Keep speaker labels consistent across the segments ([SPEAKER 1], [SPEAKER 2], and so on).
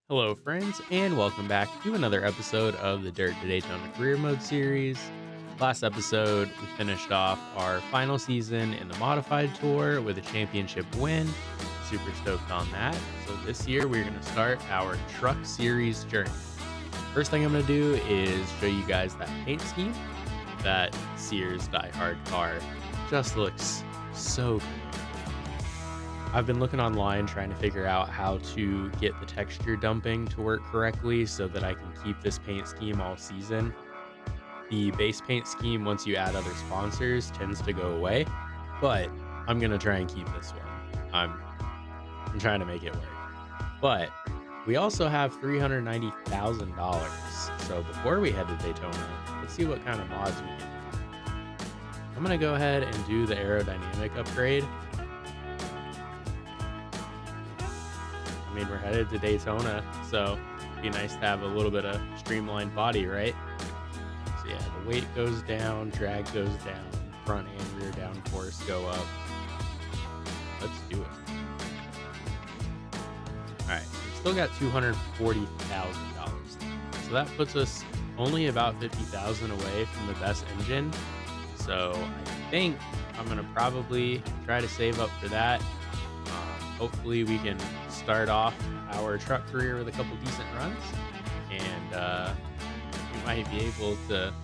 [SPEAKER 1] Hello, friends, and welcome back to another episode of the Dirt to Daytona Career Mode series. Last episode, we finished off our final season in the Modified Tour with a championship win. Super stoked on that. So this year, we're going to start our Truck Series journey. First thing I'm going to do is show you guys that paint scheme. That Sears Die Hard car just looks so good. I've been looking online trying to figure out how to get the texture dumping to work correctly so that I can keep this paint scheme all season. The base paint scheme, once you add other sponsors, tends to go away, but I'm gonna try and keep this one. I'm trying to make it work. But we also have $390,000. So before we head to Daytona, let's see what kind of mods we can do. I'm gonna go ahead and do the aerodynamic upgrade. I mean, we're headed to Daytona, so it'd be nice to have a little bit of streamlined body, right? So yeah, the weight goes down, drag goes down, front and rear downforce go up. Let's do it. All right, so we've still got $240,000. So that puts us only about $50,000 away from the best engine. So I think I'm gonna probably try to save up for that. Hopefully we can start off our truck career with a couple decent runs, and we might be able to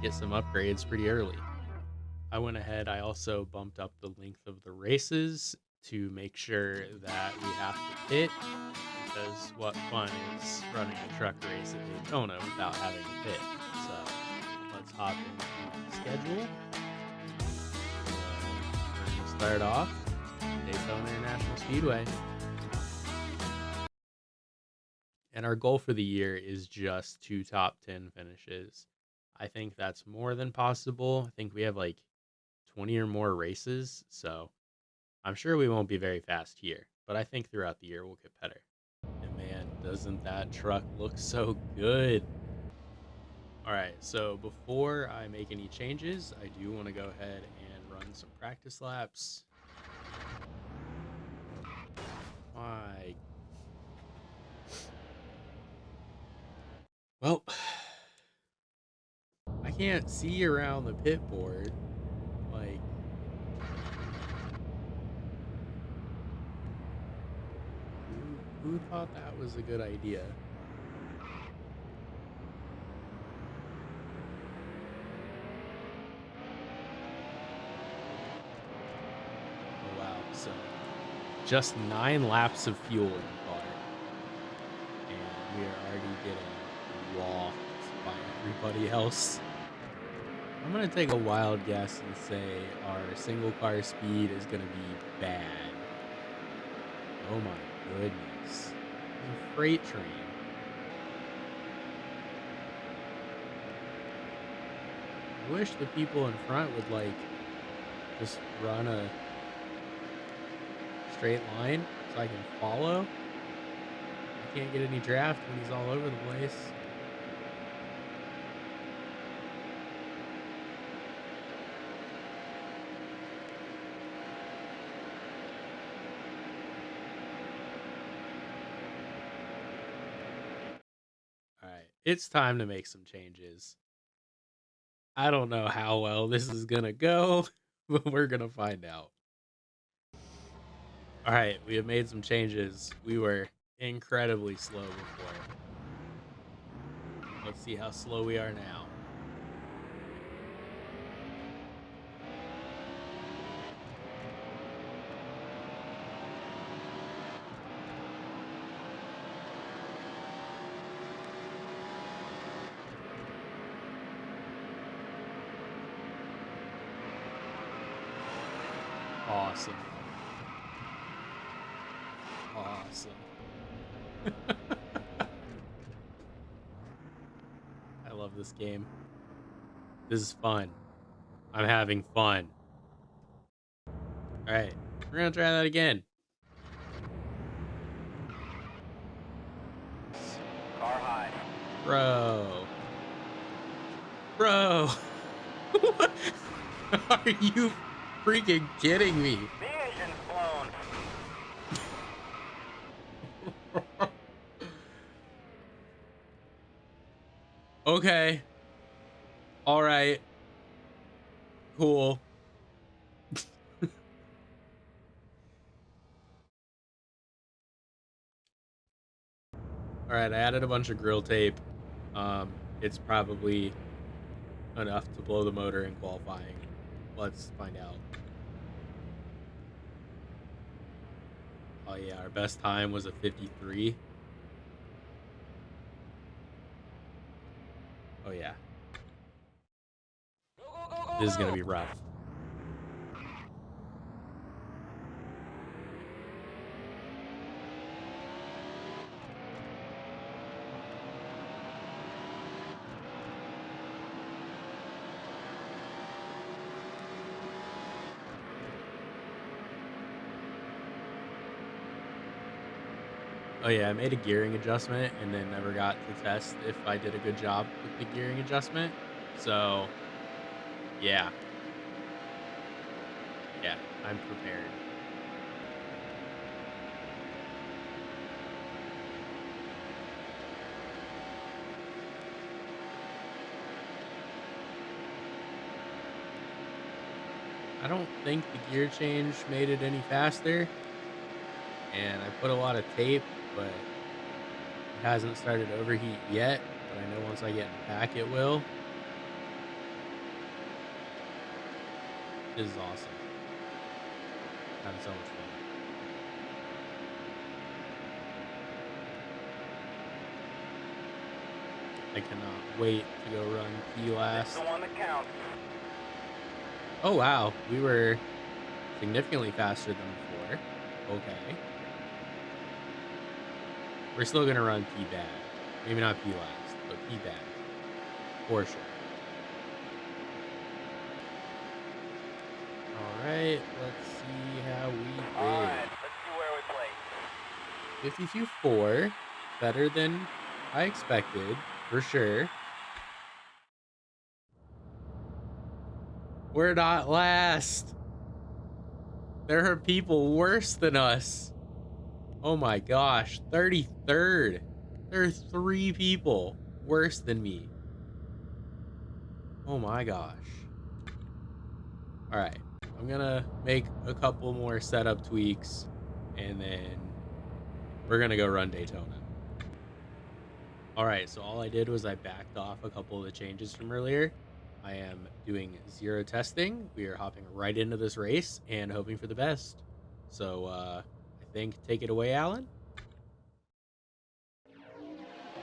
[SPEAKER 1] get some upgrades pretty early. I went ahead, I also bumped up the length of the races to make sure that we have to pit, because what fun is running a truck race at Daytona without having to pit. So let's hop into the schedule. We're going to start off Daytona International Speedway. And our goal for the year is just 2 top 10 finishes. I think that's more than possible. I think we have like 20 or more races, so I'm sure we won't be very fast here, but I think throughout the year we'll get better. And man, doesn't that truck look so good? All right, so before I make any changes, I do want to go ahead and run some practice laps. My Well, I can't see around the pit board. Like, who thought that was a good idea? Oh, wow. So, just 9 laps of fuel in the car. And we are already getting walked by everybody else. I'm gonna take a wild guess and say our single car speed is gonna be bad. Oh my goodness. It's a freight train. I wish the people in front would like just run a straight line so I can follow. I can't get any draft when he's all over the place. It's time to make some changes. I don't know how well this is gonna go, but we're gonna find out. All right, we have made some changes. We were incredibly slow before. Let's see how slow we are now. Awesome. Awesome. I love this game. This is fun. I'm having fun. All right, we're gonna try that again.
[SPEAKER 2] Car high.
[SPEAKER 1] Bro. Are you freaking kidding me?
[SPEAKER 2] The engine's blown.
[SPEAKER 1] Okay. All right. Cool. All right, I added a bunch of grill tape. It's probably enough to blow the motor in qualifying. Let's find out. Oh yeah, our best time was a 53. Oh yeah. This is gonna be rough. Oh yeah, I made a gearing adjustment and then never got to test if I did a good job with the gearing adjustment. So yeah, yeah, I'm prepared. I don't think the gear change made it any faster, and I put a lot of tape, but it hasn't started to overheat yet. But I know once I get in the pack, it will. This is awesome. Having so much fun. I cannot wait to go run P last.
[SPEAKER 2] The one that counts.
[SPEAKER 1] Oh wow, we were significantly faster than before. Okay. We're still gonna run P bad. Maybe not P last, but P bad. For sure. Alright, let's see how we did.
[SPEAKER 2] Alright, let's see where we place.
[SPEAKER 1] 52.4. Better than I expected, for sure. We're not last. There are people worse than us. Oh my gosh, 33rd. There are 3 people worse than me. Oh my gosh. All right, I'm gonna make a couple more setup tweaks and then we're gonna go run Daytona. All right, so all I did was I backed off a couple of the changes from earlier. I am doing 0 testing. We are hopping right into this race and hoping for the best. So I think take it away, Alan.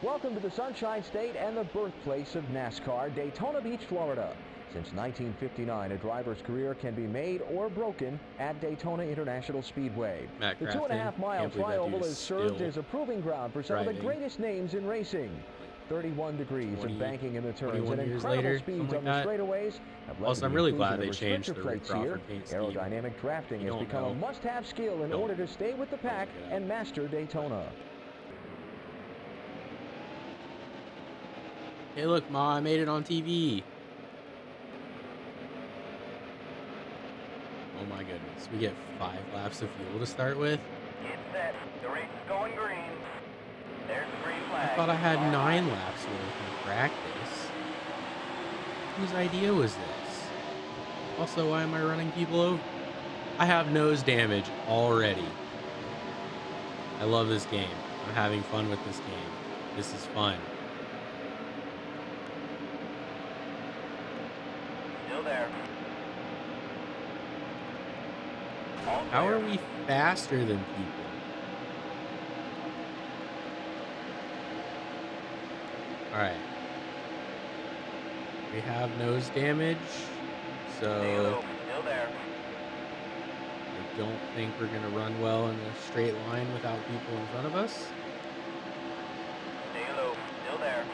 [SPEAKER 3] Welcome to the Sunshine State and the birthplace of NASCAR, Daytona Beach, Florida. Since 1959, a driver's career can be made or broken at Daytona International Speedway.
[SPEAKER 1] Matt
[SPEAKER 3] The
[SPEAKER 1] Crafton,
[SPEAKER 3] 2.5-mile trioval has served as a proving ground for some of the greatest names in racing. 31 degrees of banking in the turns and incredible speeds on the straightaways have led to the
[SPEAKER 1] I'm really
[SPEAKER 3] inclusion
[SPEAKER 1] glad they
[SPEAKER 3] of
[SPEAKER 1] changed
[SPEAKER 3] restrictor
[SPEAKER 1] the Rick
[SPEAKER 3] plates here.
[SPEAKER 1] Crawford paint scheme.
[SPEAKER 3] Aerodynamic drafting has become a must-have skill in order to stay with the pack and master Daytona.
[SPEAKER 1] Hey, look, Ma, I made it on TV. Oh my goodness, we get 5 laps of fuel to start with.
[SPEAKER 2] Get set. The race is going green. There's the green flag.
[SPEAKER 1] I thought I had 9 laps worth in practice. Whose idea was this? Also, why am I running people over? I have nose damage already. I love this game. I'm having fun with this game. This is fun.
[SPEAKER 2] Still there.
[SPEAKER 1] How are we faster than people? Alright. We have nose damage, so
[SPEAKER 2] Still there.
[SPEAKER 1] I don't think we're going to run well in a straight line without people in front of us.
[SPEAKER 2] Stay low. Still there.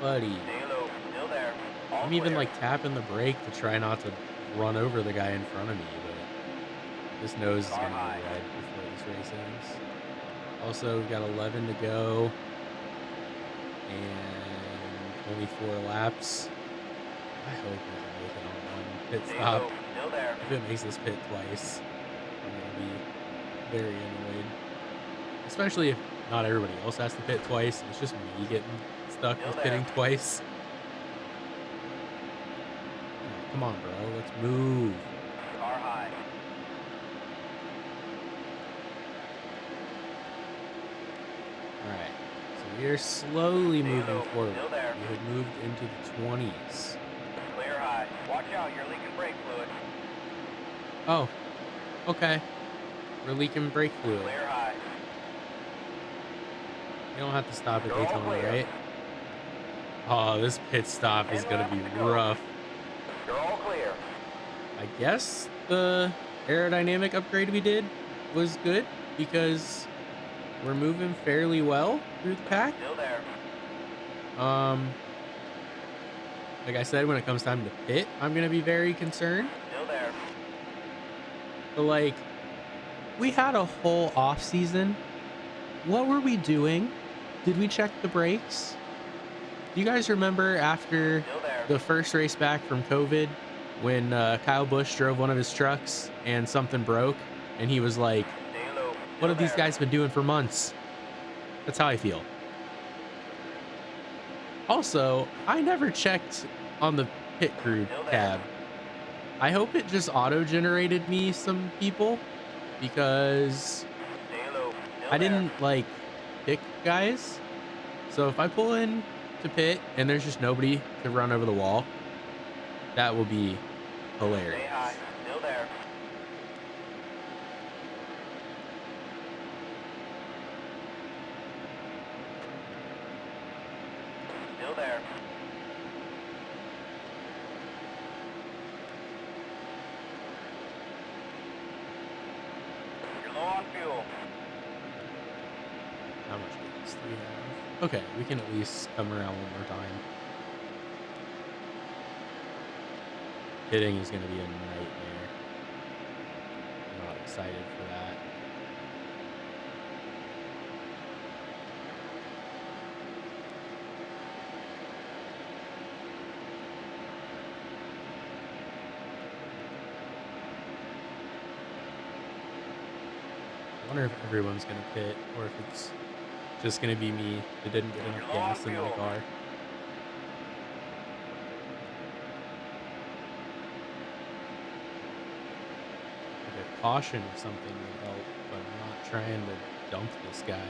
[SPEAKER 1] Buddy.
[SPEAKER 2] Stay low. Still there.
[SPEAKER 1] I'm even like tapping the brake to try not to run over the guy in front of me, but this nose is going to be red before this race ends. Also, we've got 11 to go and only 4 laps. I hope we can make it on one pit stop.
[SPEAKER 2] Still there.
[SPEAKER 1] If it makes this pit twice, I'm going to be very annoyed. especially if not everybody else has to pit twice. It's just me getting stuck
[SPEAKER 2] Still
[SPEAKER 1] with
[SPEAKER 2] there.
[SPEAKER 1] pitting twice. Come on, bro. Let's move.
[SPEAKER 2] Car high.
[SPEAKER 1] All right. So we are slowly
[SPEAKER 2] Stay
[SPEAKER 1] moving
[SPEAKER 2] low.
[SPEAKER 1] forward.
[SPEAKER 2] Still there.
[SPEAKER 1] We have moved into the 20s.
[SPEAKER 2] Clear high. Watch out, you're leaking brake fluid.
[SPEAKER 1] Oh, okay. We're leaking brake fluid.
[SPEAKER 2] Clear high.
[SPEAKER 1] You don't have to stop at
[SPEAKER 2] You're all
[SPEAKER 1] Daytona,
[SPEAKER 2] clear.
[SPEAKER 1] right? Oh, this pit stop is
[SPEAKER 2] 10
[SPEAKER 1] going to
[SPEAKER 2] laps
[SPEAKER 1] be
[SPEAKER 2] to go.
[SPEAKER 1] rough.
[SPEAKER 2] You're all clear.
[SPEAKER 1] I guess the aerodynamic upgrade we did was good because we're moving fairly well through the pack.
[SPEAKER 2] Still there.
[SPEAKER 1] Like I said, when it comes time to pit, I'm going to be very concerned.
[SPEAKER 2] Still there.
[SPEAKER 1] But like, we had a whole off season. What were we doing? Did we check the brakes? Do you guys remember after
[SPEAKER 2] Still there.
[SPEAKER 1] the first race back from COVID when Kyle Busch drove one of his trucks and something broke and he was like,
[SPEAKER 2] Stay low.
[SPEAKER 1] what
[SPEAKER 2] Still
[SPEAKER 1] have these
[SPEAKER 2] there.
[SPEAKER 1] guys been doing for months? That's how I feel. Also, I never checked on the pit crew
[SPEAKER 2] Still there.
[SPEAKER 1] tab. I hope it just auto-generated me some people because
[SPEAKER 2] Stay low. Still
[SPEAKER 1] I
[SPEAKER 2] there.
[SPEAKER 1] didn't like pick guys. So if I pull in to pit and there's just nobody to run over the wall, that will be hilarious.
[SPEAKER 2] Stay high. Still there. Still there. You're low on fuel.
[SPEAKER 1] How much gas do we have? Okay, we can at least come around one more time. Hitting is going to be a nightmare. I'm not excited for that. I wonder if everyone's going to pit or if it's just going to be me that didn't get enough gas in my car. Like a caution or something would help, but I'm not trying to dump this guy.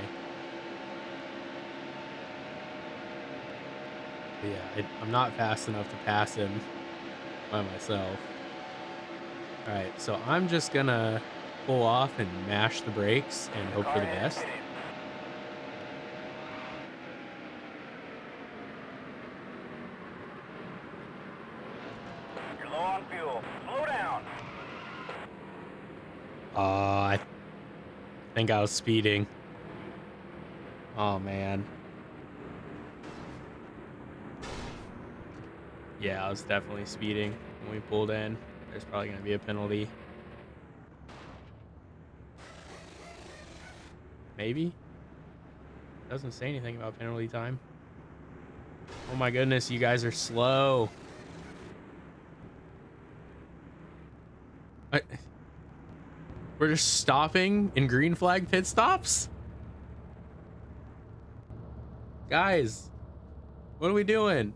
[SPEAKER 1] But yeah, I'm not fast enough to pass him by myself. Alright, so I'm just gonna pull off and mash the brakes and hope for the best.
[SPEAKER 2] You're low on fuel. Slow down.
[SPEAKER 1] I think I was speeding. Oh man. Yeah, I was definitely speeding when we pulled in. There's probably gonna be a penalty. Maybe? Doesn't say anything about penalty time. Oh my goodness, you guys are slow. We're just stopping in green flag pit stops? Guys, what are we doing?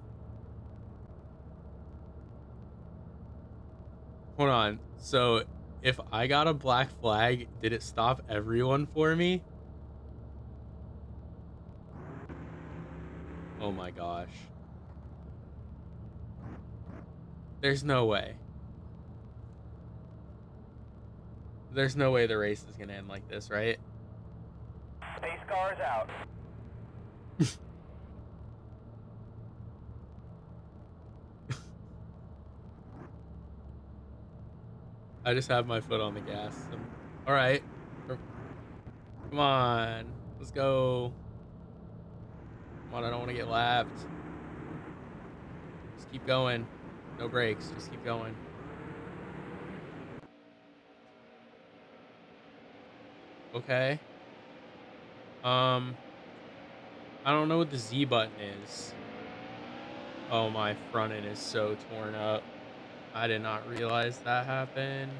[SPEAKER 1] Hold on. So, if I got a black flag, did it stop everyone for me? Oh my gosh. There's no way. There's no way the race is gonna end like this, right?
[SPEAKER 2] Pace car is out.
[SPEAKER 1] I just have my foot on the gas. All right. Come on. Let's go. Come on, I don't want to get lapped. Just keep going. No brakes. Just keep going. Okay. I don't know what the Z button is. Oh, my front end is so torn up. I did not realize that happened.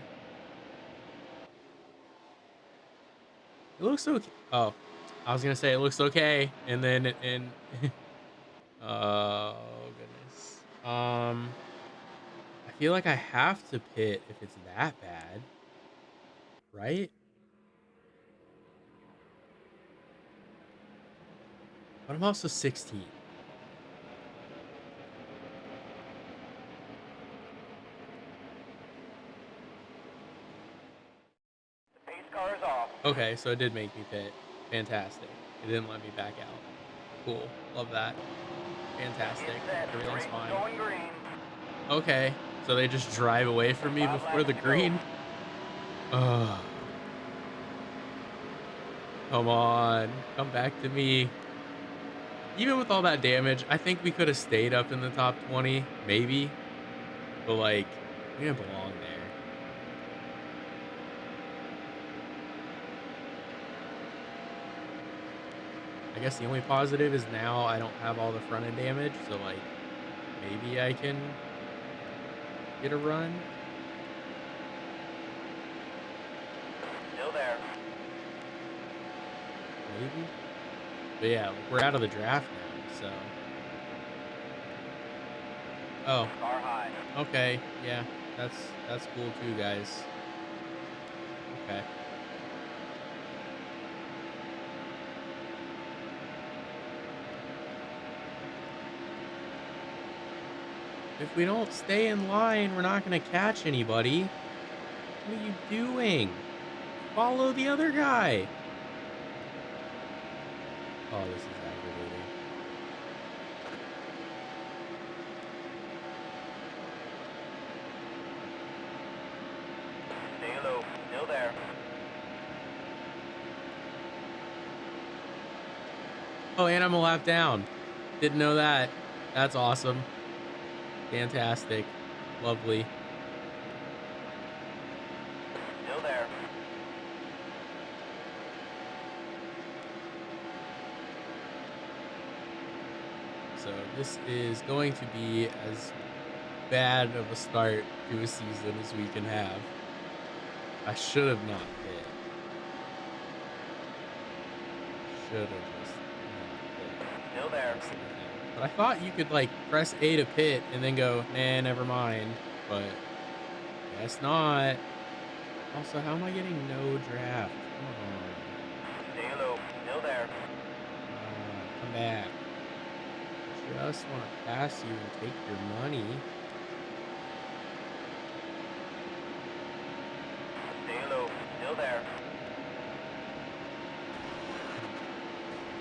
[SPEAKER 1] It looks okay. Oh, I was gonna say it looks okay, and then oh goodness. I feel like I have to pit if it's that bad, right? But I'm also 16.
[SPEAKER 2] The pace car is off.
[SPEAKER 1] Okay, so it did make me pit. Fantastic. It didn't let me back out. Cool. Love that. Fantastic.
[SPEAKER 2] Get set. The
[SPEAKER 1] Everything's
[SPEAKER 2] race is
[SPEAKER 1] fine.
[SPEAKER 2] going green.
[SPEAKER 1] Okay. So they just drive away from me
[SPEAKER 2] 5
[SPEAKER 1] before
[SPEAKER 2] laps
[SPEAKER 1] the
[SPEAKER 2] to go.
[SPEAKER 1] green? Ugh. Come on. Come back to me. Even with all that damage, I think we could have stayed up in the top 20, maybe. But like, we didn't belong there. I guess the only positive is now I don't have all the front end damage, so like maybe I can get a run.
[SPEAKER 2] Still there.
[SPEAKER 1] Maybe. But yeah, like, we're out of the draft now, so. Oh,
[SPEAKER 2] Car high.
[SPEAKER 1] okay. Yeah, that's cool too, guys. Okay. If we don't stay in line, we're not gonna catch anybody. What are you doing? Follow the other guy. Oh, this is aggravating.
[SPEAKER 2] Stay low. Still there.
[SPEAKER 1] Oh, and I'm a lap down. Didn't know that. That's awesome. Fantastic. Lovely.
[SPEAKER 2] Still there.
[SPEAKER 1] So this is going to be as bad of a start to a season as we can have. I should have not hit. Should have just not hit.
[SPEAKER 2] Still there.
[SPEAKER 1] But I thought you could like press A to pit and then go, nah, never mind. But guess not. Also, how am I getting no draft? Come on.
[SPEAKER 2] Stay low. Still there.
[SPEAKER 1] Come back. Just want to pass you and take your money.
[SPEAKER 2] Stay low. Still there.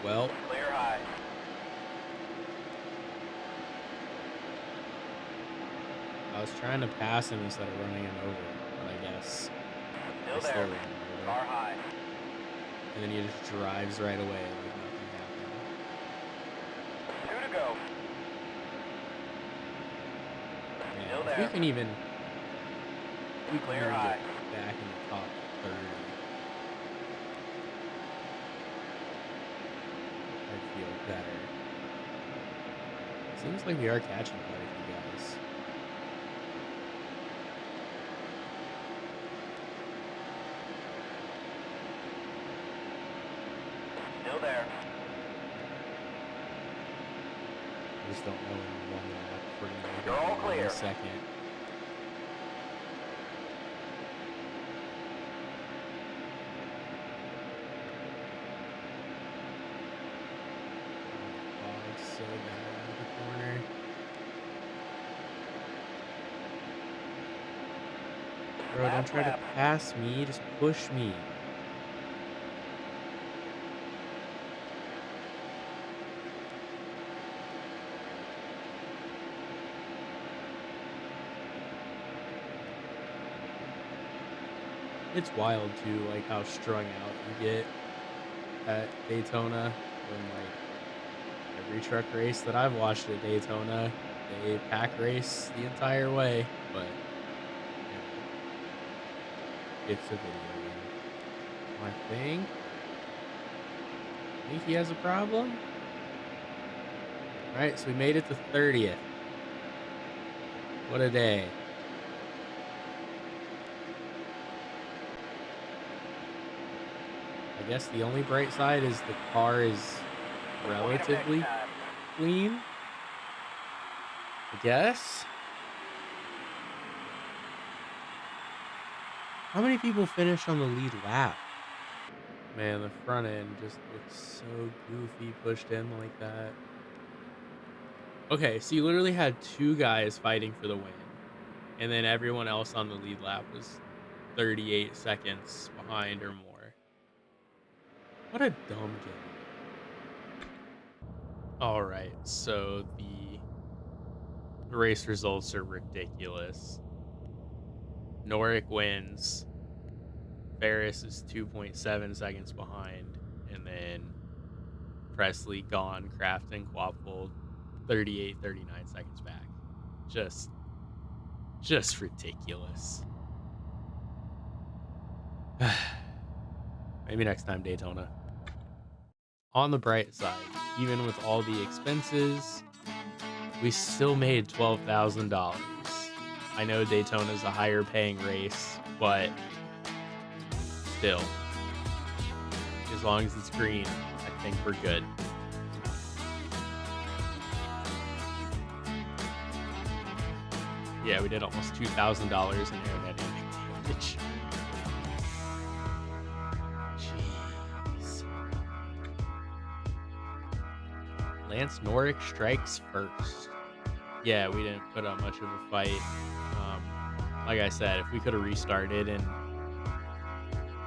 [SPEAKER 1] Well,
[SPEAKER 2] Clear high.
[SPEAKER 1] I was trying to pass him instead of running him over, but I guess I
[SPEAKER 2] Still
[SPEAKER 1] still
[SPEAKER 2] there.
[SPEAKER 1] ran him
[SPEAKER 2] Car
[SPEAKER 1] over.
[SPEAKER 2] high.
[SPEAKER 1] And then he just drives right away like nothing happened.
[SPEAKER 2] 2 to go.
[SPEAKER 1] Man,
[SPEAKER 2] Still
[SPEAKER 1] if
[SPEAKER 2] there.
[SPEAKER 1] we can even
[SPEAKER 2] Clear
[SPEAKER 1] get
[SPEAKER 2] high.
[SPEAKER 1] back in the top 30, I'd feel better. Seems like we are catching quite a few guys.
[SPEAKER 2] Still there.
[SPEAKER 1] I just don't know in one lap if we're going to make
[SPEAKER 2] You're all
[SPEAKER 1] it
[SPEAKER 2] clear.
[SPEAKER 1] in a second. Oh, it's so bad out of the corner. Bro, don't
[SPEAKER 2] Last
[SPEAKER 1] try to
[SPEAKER 2] lap.
[SPEAKER 1] pass me, just push me. It's wild too, like how strung out you get at Daytona when like every truck race that I've watched at Daytona, they pack race the entire way, but you know, it's a video game. I think he has a problem. All right, so we made it to 30th. What a day. I guess the only bright side is the car is relatively clean. I guess. How many people finished on the lead lap? Man, the front end just looks so goofy pushed in like that. Okay, so you literally had two guys fighting for the win, and then everyone else on the lead lap was 38 seconds behind or more. What a dumb game. All right, so the race results are ridiculous. Norick wins. Ferris is 2.7 seconds behind, and then Presley, Gone, Kraft, and Quapfold 38, 39 seconds back. Just ridiculous. Maybe next time, Daytona. On the bright side, even with all the expenses, we still made $12,000. I know Daytona's a higher paying race, but still, as long as it's green, I think we're good. Yeah, we did almost $2,000 in aerodynamic damage. Jeez. Lance Norick strikes first. Yeah, we didn't put up much of a fight. Like I said, if we could have restarted in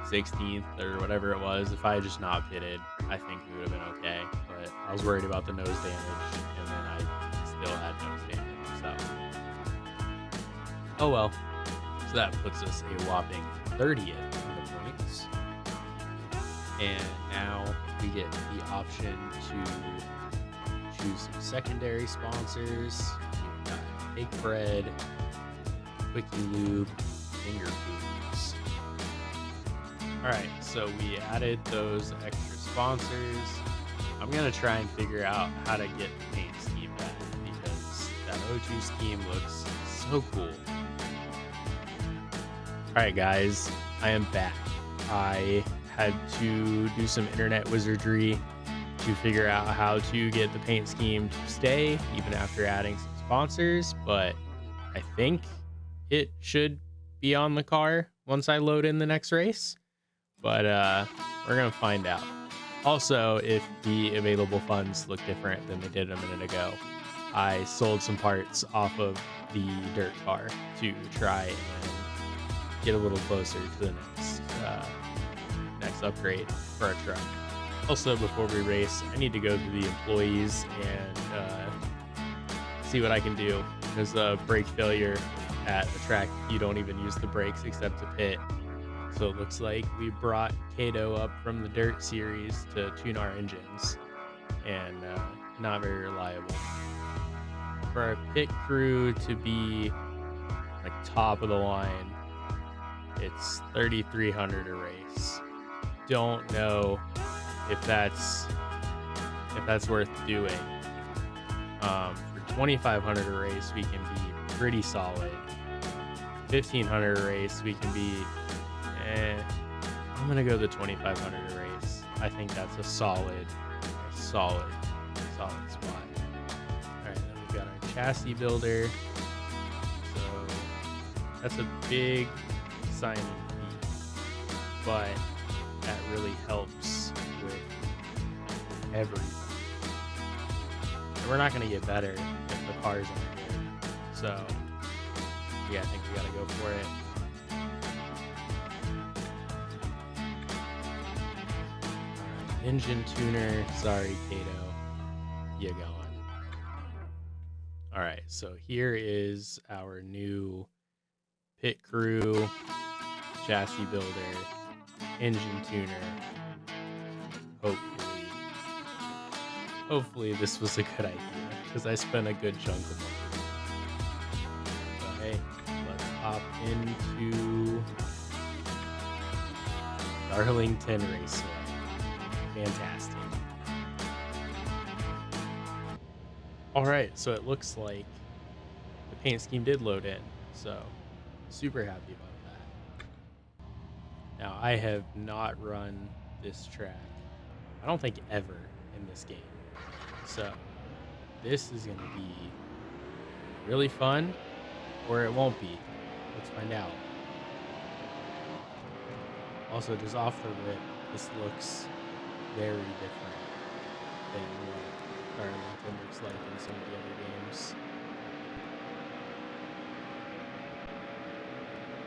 [SPEAKER 1] 16th or whatever it was, if I had just not pitted, I think we would have been okay. But I was worried about the nose damage, and then I still had nose damage. So, oh well. So that puts us a whopping 30th in the points. And now we get the option to choose some secondary sponsors. We've got Bake Bread, Quickie Lube, Finger Foods. Alright, so we added those extra sponsors. I'm going to try and figure out how to get the paint scheme back, because that O2 scheme looks so cool. Alright guys, I am back. I had to do some internet wizardry to figure out how to get the paint scheme to stay, even after adding some sponsors, but I think it should be on the car once I load in the next race. But we're going to find out. Also, if the available funds look different than they did a minute ago, I sold some parts off of the dirt car to try and get a little closer to the next upgrade for our truck. Also, before we race, I need to go to the employees and see what I can do. There's a brake failure at the track. You don't even use the brakes except to pit. So it looks like we brought Kato up from the dirt series to tune our engines, and not very reliable. For our pit crew to be like top of the line, it's 3,300 a race. Don't know if that's worth doing. For 2,500 a race, we can be pretty solid. 1,500 a race, we can be. I'm gonna go the 2,500 a race. I think that's a solid spot. All right, then we've got our chassis builder. So that's a big signing fee, but that really helps with everything. And we're not gonna get better if the cars aren't good. So yeah, I think we gotta go for it. Engine tuner, sorry Kato, you going. All right, so here is our new pit crew, chassis builder, engine tuner. Hopefully this was a good idea, because I spent a good chunk of money. Okay, let's hop into Darlington Raceway. Fantastic. All right, so it looks like the paint scheme did load in, so super happy about that. Now, I have not run this track, I don't think ever in this game. So this is going to be really fun, or it won't be. Let's find out. Also, just off the rip, this looks very different than what Darlington looks like in some of the other games.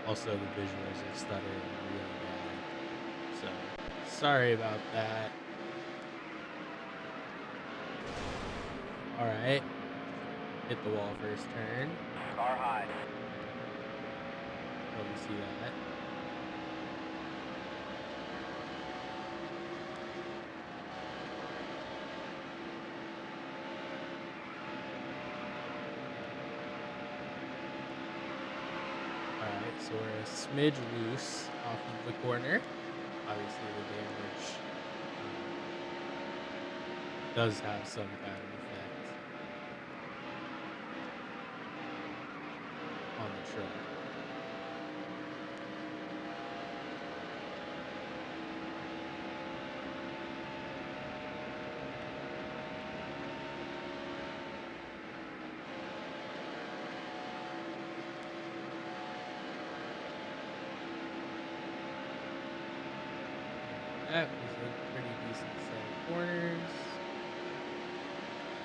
[SPEAKER 1] Also, the visuals are stuttering really bad. So, sorry about that. Alright. Hit the wall first turn.
[SPEAKER 2] Car high.
[SPEAKER 1] Let me see that. Alright, so we're a smidge loose off of the corner. Obviously the damage does have some kind of effect on the truck. That was a pretty decent set of corners.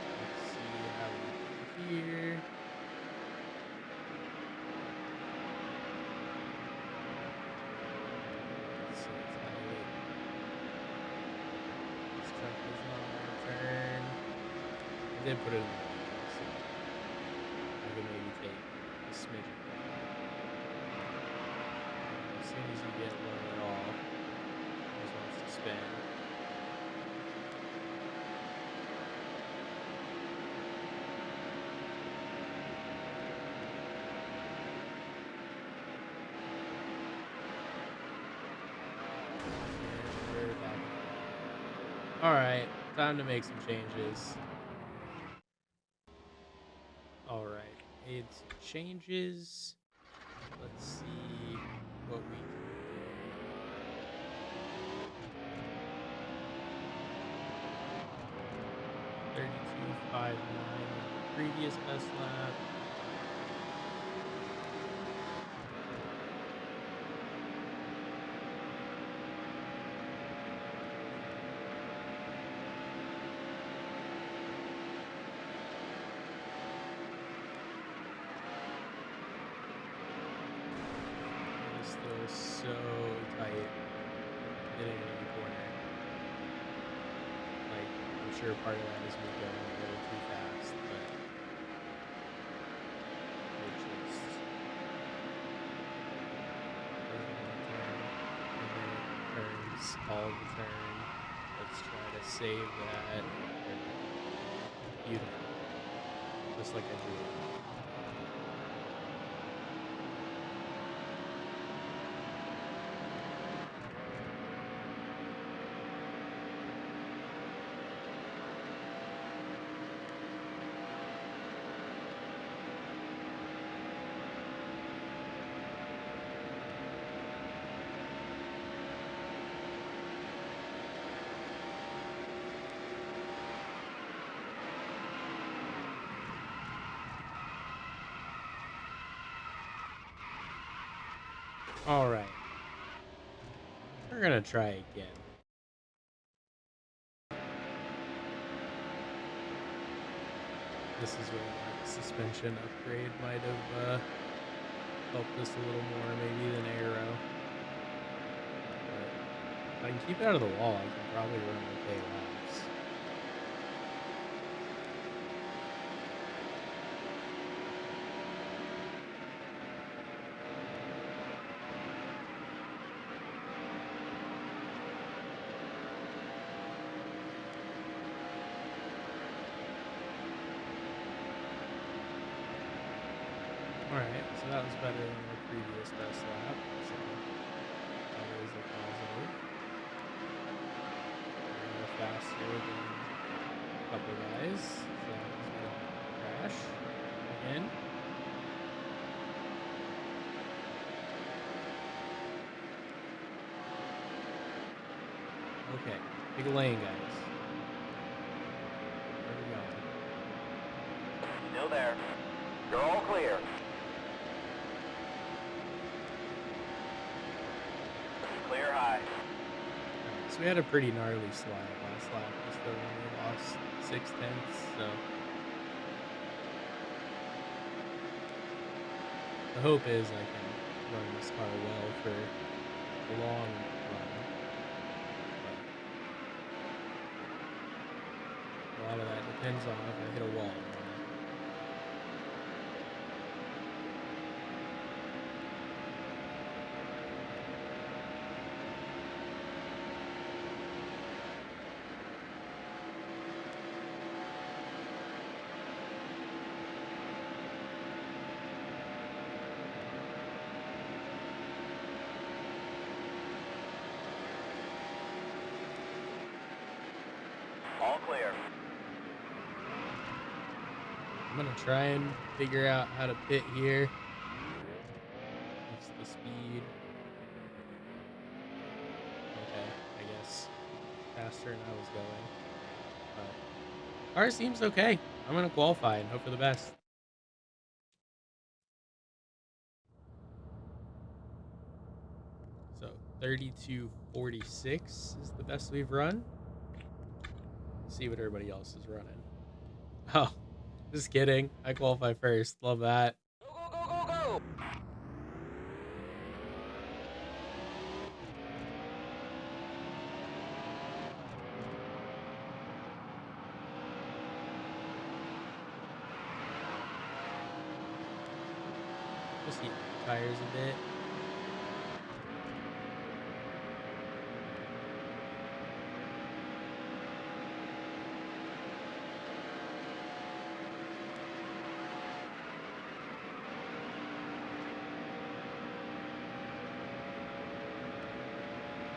[SPEAKER 1] Let's see how we do here. So tight. This truck is not on turn. I did put it in the wall, so I can maybe take a smidge of that. As soon as you get low at all, wants to spin. Alright, time to make some changes. Alright, made some changes. Let's see what we can do. 32.59 previous best lap. Still so tight getting into the corner. Like, I'm sure part of that is me going a little too fast, but it just doesn't want to turn, and then it turns all the turn. Let's try to save that. Beautiful. Just like I drew it. All right. We're going to try again. This is where the suspension upgrade might have helped us a little more maybe than aero. But if I can keep it out of the wall, I can probably run okay laps. Alright, so that was better than our previous best lap, so that is a positive. We're faster than a couple guys, so we don't crash again. Okay, big lane, guys. Where are we going?
[SPEAKER 2] Still there. You're all clear. Clear high.
[SPEAKER 1] Alright, so we had a pretty gnarly slide last lap. We still only lost 0.6, so the hope is I can run this car well for the long run. But a lot of that depends on if I hit a wall or not.
[SPEAKER 2] All clear.
[SPEAKER 1] I'm gonna try and figure out how to pit here. What's the speed? Okay, I guess faster than I was going. But car seems okay. I'm gonna qualify and hope for the best. So 32.46 is the best we've run. Let's see what everybody else is running. Oh, just kidding. I qualify first. Love that.
[SPEAKER 2] Go, go, go, go, go!
[SPEAKER 1] Just heat the tires a bit.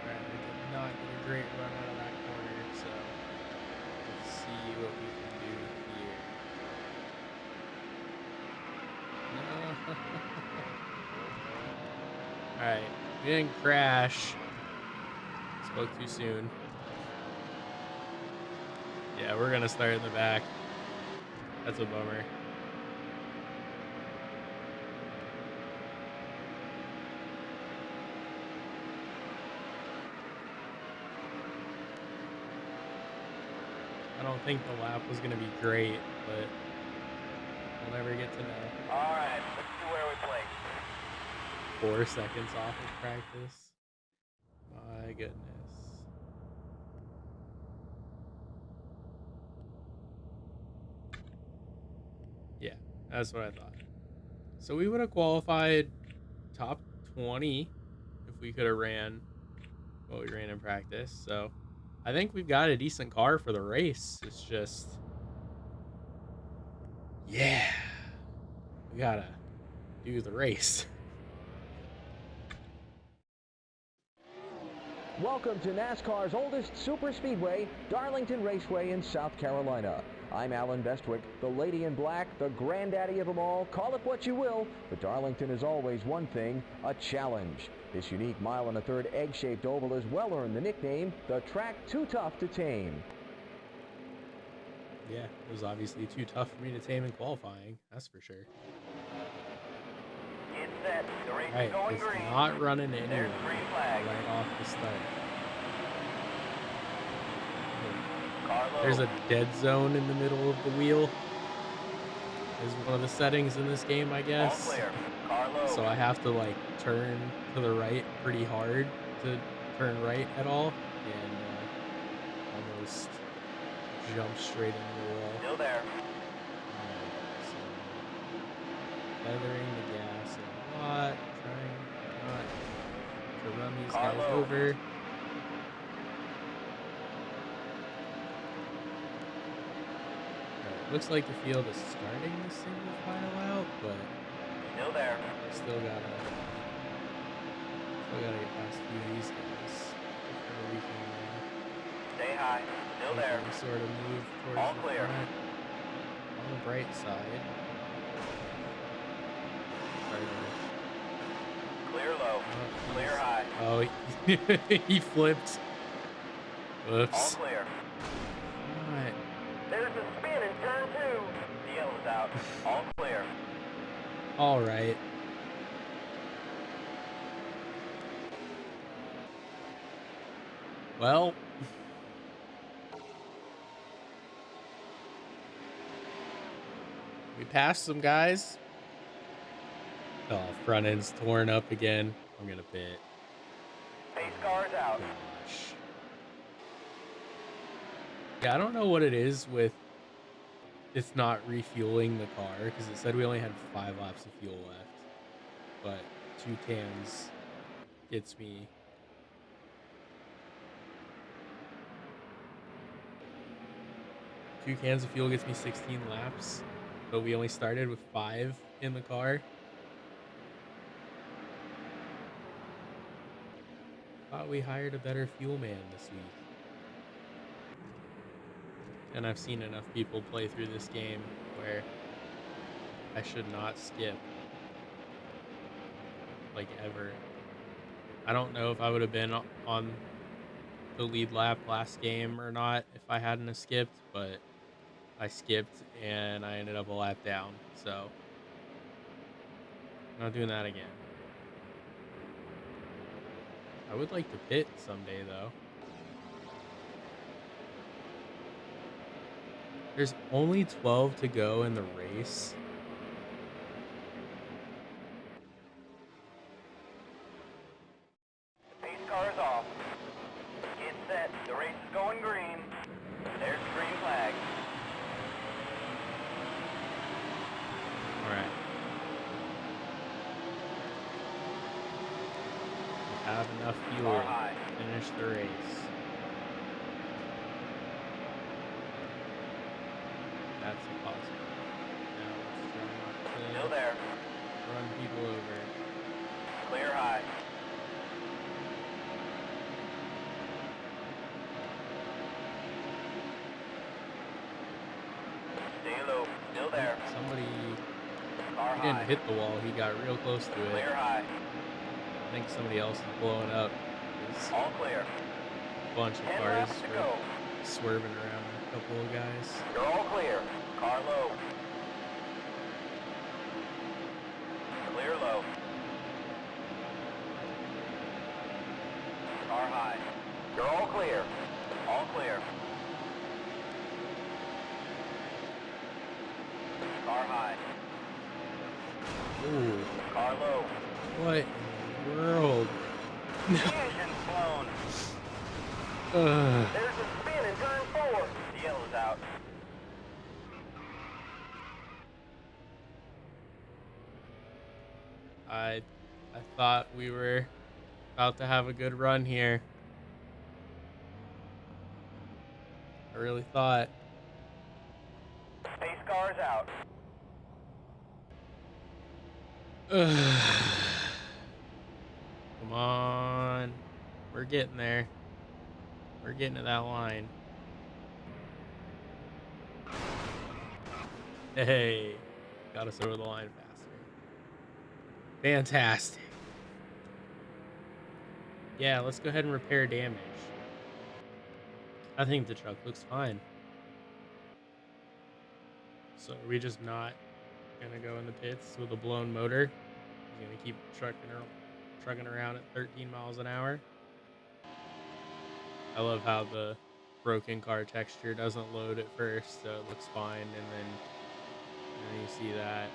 [SPEAKER 1] Alright, we did not get a great run out of that corner, so let's see what we can do here. No. Alright, we didn't crash. Spoke too soon. Yeah, we're gonna start in the back. That's a bummer. I don't think the lap was gonna be great, but we'll never get to know.
[SPEAKER 2] All right, let's see where we place.
[SPEAKER 1] 4 seconds off of practice. My goodness. Yeah, that's what I thought. So we would have qualified top 20 if we could have ran what we ran in practice. So I think we've got a decent car for the race. It's just, yeah, we gotta do the race.
[SPEAKER 3] Welcome to NASCAR's oldest superspeedway, Darlington Raceway in South Carolina. I'm Alan Bestwick, the lady in black, the granddaddy of them all. Call it what you will, but Darlington is always one thing, a challenge. This unique mile-and-a-third egg-shaped oval has well earned the nickname, the track too tough to tame.
[SPEAKER 1] Yeah, it was obviously too tough for me to tame in qualifying, that's for sure.
[SPEAKER 2] Get set. The race
[SPEAKER 1] Alright,
[SPEAKER 2] is going
[SPEAKER 1] it's
[SPEAKER 2] green.
[SPEAKER 1] not running
[SPEAKER 2] There's
[SPEAKER 1] anywhere
[SPEAKER 2] the green flag.
[SPEAKER 1] right off the start.
[SPEAKER 2] Car low.
[SPEAKER 1] There's a dead zone in the middle of the wheel. Is one of the settings in this game, I
[SPEAKER 2] All
[SPEAKER 1] guess.
[SPEAKER 2] clear. Car low.
[SPEAKER 1] So I have to like turn to the right pretty hard to turn right at all, and almost jump straight into the wall.
[SPEAKER 2] Still there.
[SPEAKER 1] So feathering the gas a lot, trying not to run these
[SPEAKER 2] Car
[SPEAKER 1] guys
[SPEAKER 2] low.
[SPEAKER 1] over. Looks like the field is starting to single file out, but
[SPEAKER 2] Still there.
[SPEAKER 1] still gotta get past a few of these guys before we can
[SPEAKER 2] Stay high. Still there.
[SPEAKER 1] sort of move towards
[SPEAKER 2] All
[SPEAKER 1] the
[SPEAKER 2] clear.
[SPEAKER 1] front on the bright side. Sorry,
[SPEAKER 2] Clear low.
[SPEAKER 1] oh,
[SPEAKER 2] Clear
[SPEAKER 1] he's-
[SPEAKER 2] high.
[SPEAKER 1] Oh, he flipped.
[SPEAKER 2] All
[SPEAKER 1] Whoops.
[SPEAKER 2] clear.
[SPEAKER 1] What?
[SPEAKER 2] There's a spin in turn 2. The yellow's out. All clear.
[SPEAKER 1] All right. Well, we passed some guys. Oh, front end's torn up again. I'm gonna pit.
[SPEAKER 2] Pace car's out.
[SPEAKER 1] Gosh. Yeah, I don't know what it is with it's not refueling the car because it said we only had 5 laps of fuel left, but 2 cans gets me. Two cans of fuel gets me 16 laps, but we only started with 5 in the car. Thought we hired a better fuel man this week. And I've seen enough people play through this game where I should not skip. Like, ever. I don't know if I would have been on the lead lap last game or not if I hadn't have skipped, but I skipped and I ended up a lap down, so I'm not doing that again. I would like to pit someday, though. There's only 12 to go in the race.
[SPEAKER 2] Pace car's off. Get set. The race is going green. There's the green flag.
[SPEAKER 1] All right. We have enough fuel
[SPEAKER 2] Car high.
[SPEAKER 1] to finish the race. That's a positive. Now let's try not
[SPEAKER 2] Still
[SPEAKER 1] to
[SPEAKER 2] there.
[SPEAKER 1] run people over.
[SPEAKER 2] Clear high. Stay low. Still there.
[SPEAKER 1] Somebody,
[SPEAKER 2] Car
[SPEAKER 1] he didn't
[SPEAKER 2] high.
[SPEAKER 1] hit the wall. He got real close to
[SPEAKER 2] Clear
[SPEAKER 1] it.
[SPEAKER 2] high.
[SPEAKER 1] I think somebody else is blowing up. There's
[SPEAKER 2] All clear.
[SPEAKER 1] a bunch of
[SPEAKER 2] 10
[SPEAKER 1] cars
[SPEAKER 2] laps to go.
[SPEAKER 1] swerving around a couple of guys.
[SPEAKER 2] You're all clear. Car low. Clear low. Car high. You're all clear. All clear. Car high.
[SPEAKER 1] Ooh,
[SPEAKER 2] Car low.
[SPEAKER 1] what in the world?
[SPEAKER 2] Engine blown.
[SPEAKER 1] Ugh.
[SPEAKER 2] There's a spin in turn 4. The yellow's out.
[SPEAKER 1] I thought we were about to have a good run here. I really thought.
[SPEAKER 2] Pace car's out.
[SPEAKER 1] Ugh. Come on. We're getting there. We're getting to that line. Hey, got us over the line faster. Fantastic. Yeah, let's go ahead and repair damage. I think the truck looks fine. So are we just not gonna go in the pits with a blown motor? He's gonna keep trucking around at 13 miles an hour. I love how the broken car texture doesn't load at first, so it looks fine, and then you see that.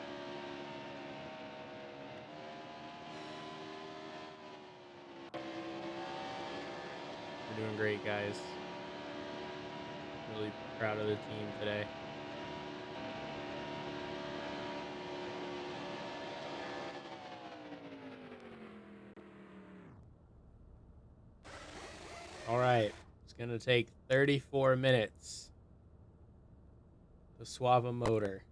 [SPEAKER 1] We're doing great, guys. Really proud of the team today. All right, it's gonna take 34 minutes to swap a motor.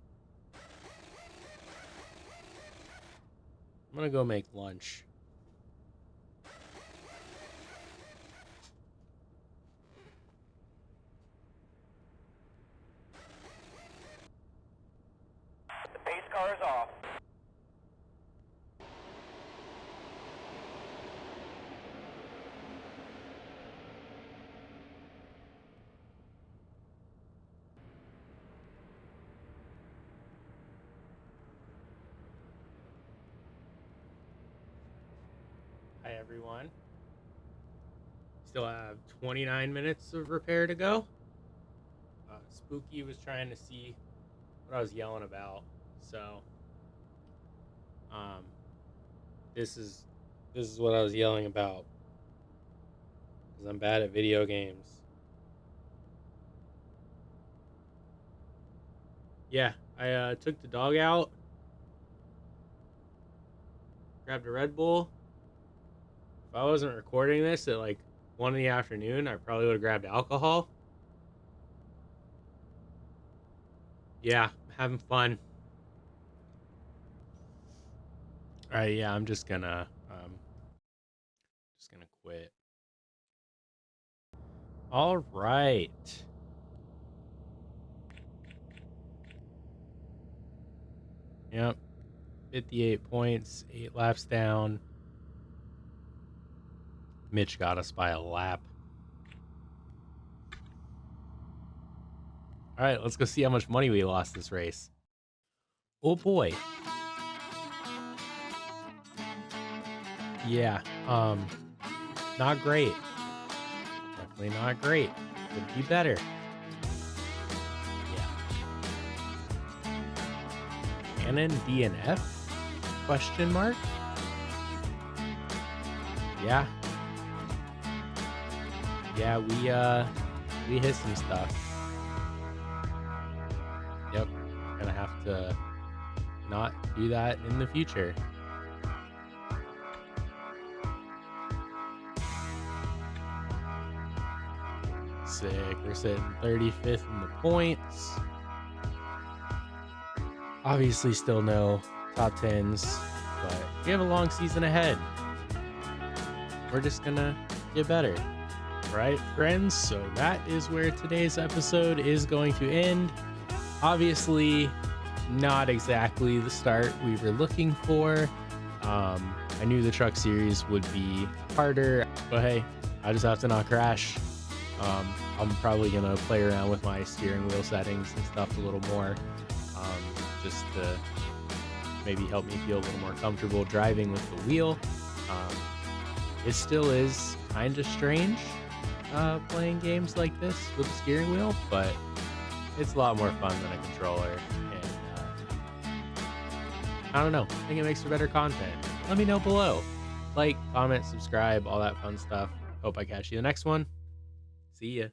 [SPEAKER 1] I'm gonna go make lunch.
[SPEAKER 2] The pace car's off.
[SPEAKER 1] Hi, everyone. Still have 29 minutes of repair to go. Spooky was trying to see what I was yelling about, so this is what I was yelling about, because I'm bad at video games. Yeah, I took the dog out, grabbed a Red Bull. If I wasn't recording this at like 1 in the afternoon, I probably would have grabbed alcohol. Yeah, having fun. Alright, yeah, I'm just gonna quit. Alright. Yep. 58 points, 8 laps down. Mitch got us by a lap. Alright, let's go see how much money we lost this race. Oh boy. Yeah, not great. Definitely not great. Could be better. Yeah. Canon DNF? Question mark? Yeah. Yeah, we hit some stuff. Yep. Gonna have to not do that in the future. Sick. We're sitting 35th in the points. Obviously still no top 10s, but we have a long season ahead. We're just gonna get better. Right, friends? So that is where today's episode is going to end. Obviously, not exactly the start we were looking for. I knew the truck series would be harder, but hey, I just have to not crash. I'm probably gonna play around with my steering wheel settings and stuff a little more, just to maybe help me feel a little more comfortable driving with the wheel. It still is kind of strange playing games like this with a steering wheel, but it's a lot more fun than a controller, and I don't know, I think it makes for better content. Let me know below. Like, comment, subscribe, all that fun stuff. Hope I catch you in the next one. See ya.